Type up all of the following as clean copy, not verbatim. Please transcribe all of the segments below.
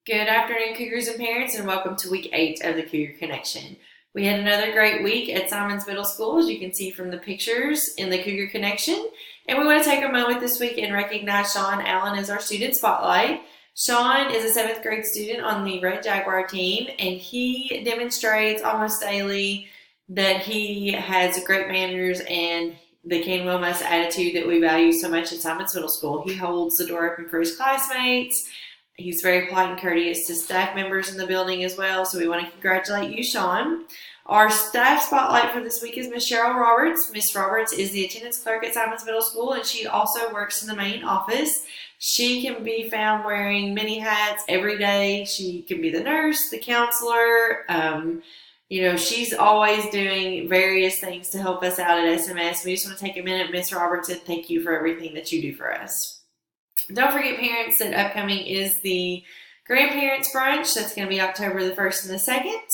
Good afternoon, Cougars and parents, and welcome to week 8 of the Cougar Connection. We had another great week at Simons Middle School, as you can see from the pictures in the Cougar Connection. And we want to take a moment this week and recognize Sean Allen as our student spotlight. Sean is a 7th grade student on the Red Jaguar team, and he demonstrates almost daily that he has great manners and the can will must attitude that we value so much at Simons Middle School. He holds the door open for his classmates. He's very polite and courteous to staff members in the building as well, so we want to congratulate you, Sean. Our staff spotlight for this week is Miss Cheryl Roberts. Miss Roberts is the attendance clerk at Simons Middle School, and she also works in the main office. She can be found wearing many hats every day. She can be the nurse, the counselor. She's always doing various things to help us out at SMS. We just want to take a minute, Miss Roberts, and thank you for everything that you do for us. Don't forget, parents, that upcoming is the Grandparents Brunch. That's going to be October the 1st and the 2nd.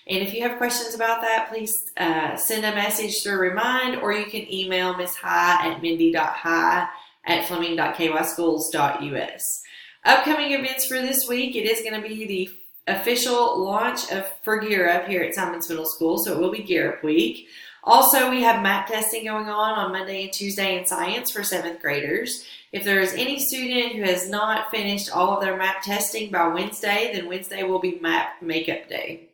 And if you have questions about that, please send a message through Remind, or you can email Miss High at mindy.high@fleming.kyschools.us. Upcoming events for this week, it is going to be the official launch for Gear Up here at Simons Middle School, so it will be Gear Up Week. Also, we have map testing going on Monday and Tuesday in science for 7th graders. If there is any student who has not finished all of their map testing by Wednesday, then Wednesday will be map makeup day.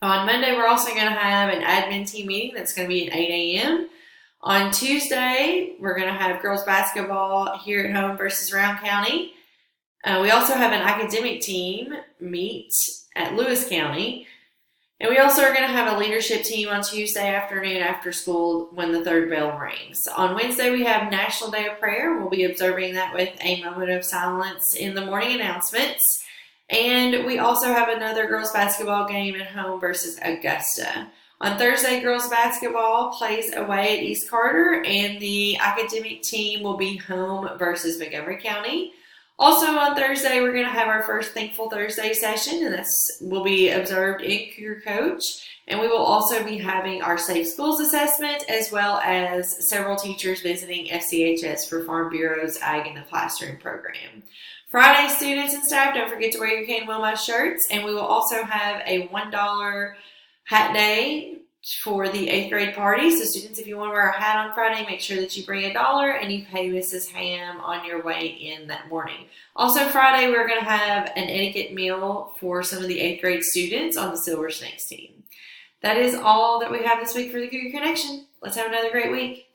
On Monday, we're also going to have an admin team meeting that's going to be at 8 a.m. On Tuesday, we're going to have girls basketball here at home versus Round County. We also have an academic team meet at Lewis County. And we also are going to have a leadership team on Tuesday afternoon after school when the third bell rings. On Wednesday, we have National Day of Prayer. We'll be observing that with a moment of silence in the morning announcements. And we also have another girls basketball game at home versus Augusta. On Thursday, girls basketball plays away at East Carter, and the academic team will be home versus Montgomery County. Also on Thursday, we're going to have our first Thankful Thursday session, and this will be observed in Cougar Coach. And we will also be having our Safe Schools assessment, as well as several teachers visiting FCHS for Farm Bureau's Ag in the Classroom program. Friday, students and staff, don't forget to wear your Can Will My shirts, and we will also have a $1 hat day for the 8th grade party. So students, if you want to wear a hat on Friday, make sure that you bring $1 and you pay Mrs. Ham on your way in that morning. Also Friday, we're going to have an etiquette meal for some of the 8th grade students on the Silver Snakes team. That is all that we have this week for the Cougar Connection. Let's have another great week.